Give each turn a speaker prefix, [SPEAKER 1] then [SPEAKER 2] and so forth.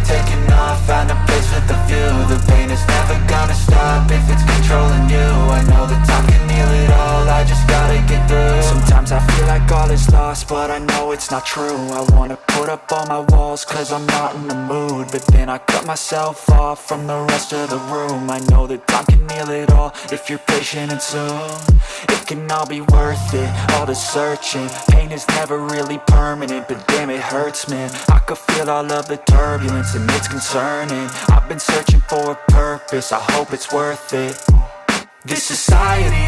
[SPEAKER 1] taking off, find a place with a view. The pain is never gonna stop if it's controlling you. I know that time can heal it all, I just gotta get through. Sometimes I feel like all is lost, but I know it's not true. I wanna put up all my walls cause I'm not in the mood, but then I cut myself off from the rest of the room. I know that time can heal it all if you're patient, and soon it can all be worth it, all the searching. Pain is never really permanent, but damn it hurts, man. I could feel all of the turbulence and it's concerning. I've been searching for a purpose, I hope it's worth it. This society